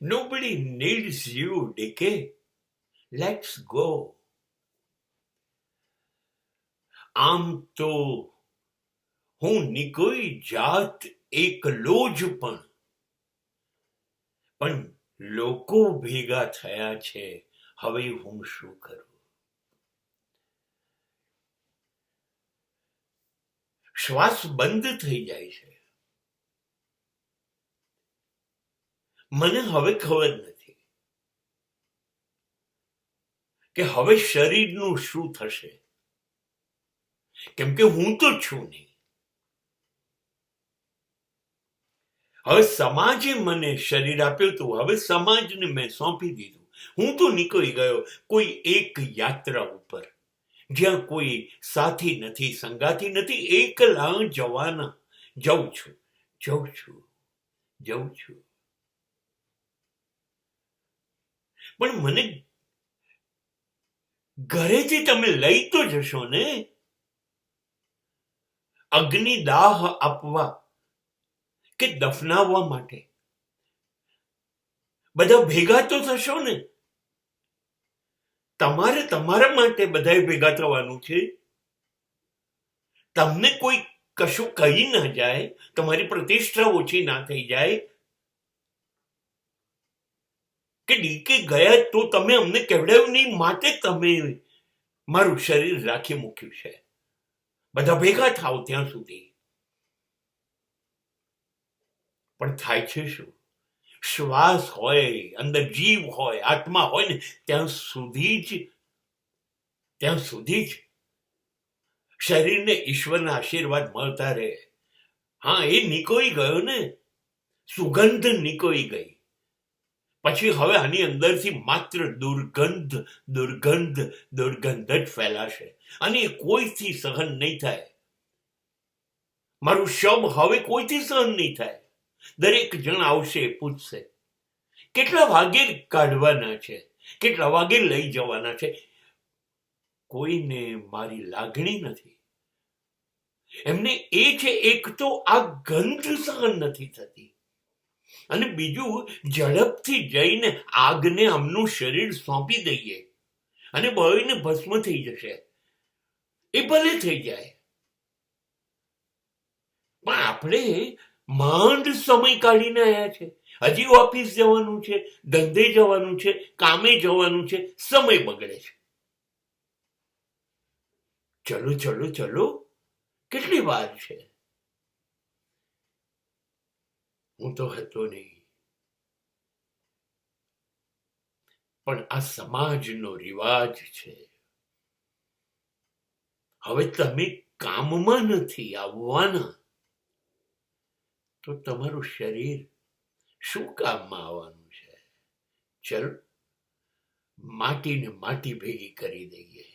Nobody needs you, decay. Let's go. આમ તો હું નિકોઈ જાત એકલો જ પણ લોકો ભેગા થયા છે, હવે હું શું કરું? શ્વાસ બંધ થઈ જાય છે. મને હવે ખબર નથી કે હવે શરીરનું શું થશે, કેમ કે હું તો છું નહીં. હવે સમાજે મને શરીર આપ્યું હતું, હવે સમાજને મેં સોંપી દીધું. હું તો નીકળી ગયો કોઈ એક યાત્રા ઉપર, જ્યાં કોઈ સાથી નથી, સંગાથી નથી, એકલા જવાના. જઉં છું. પણ મને ઘરેથી તમે લઈ તો જશો ને? અગ્નિદાહ આપવા કે દફનાવવા માટે બધા ભેગા તો થશો ને? તમારે તમારા માટે બધાએ ભેગા થવાનું છે. તમને કોઈ કશું કહી ના જાય, તમારી પ્રતિષ્ઠા ઓછી ના થઈ જાય કે ડીકે ગયા તો તમે અમને કહેવડાવ્યું નહીં, માટે તમે મારું શરીર રાખી મૂક્યું છે. બધા ભેગા થાવ ત્યાં સુધી. પણ થાય છે શું? શ્વાસ હોય, અંદર જીવ હોય, આત્મા હોય ને ત્યાં સુધી જ શરીરને ઈશ્વરના આશીર્વાદ મળતા રહે. હા, એ નીકળી ગયો ને, સુગંધ નીકળી ગઈ. પછી હવે આની અંદરથી માત્ર દુર્ગંધ જ ફેલાશે અને એ કોઈથી સહન નહીં થાય. મારું શબ હવે કોઈથી સહન નહીં થાય. દરેક જણ આવશે, પૂછશે કેટલા વાગે કાઢવાના છે, કેટલા વાગે લઈ જવાના છે. કોઈને મારી લાગણી નથી. એમને એ છે, એક તો આ ગંધ સહન નથી થતી, અને બીજું ઝડપથી જઈને આગને આમનું શરીર સોંપી દઈએ અને બળીને ભસ્મ થઈ જશે. એ ભલે થઈ જાય, પણ આપણે માંડ સમય કાઢીને આવ્યા છે. હજી ઓફિસ જવાનું છે, ધંધે જવાનું છે, કામે જવાનું છે, સમય બગડે છે. ચલો, કેટલી વાર છે? હું તો હતો નહીં, પણ આ સમાજનો રિવાજ છે. હવે તમે કામમાં નથી આવવાના તો તમારું શરીર શું કામમાં આવવાનું છે? ચલો, માટીને માટી ભેગી કરી દઈએ.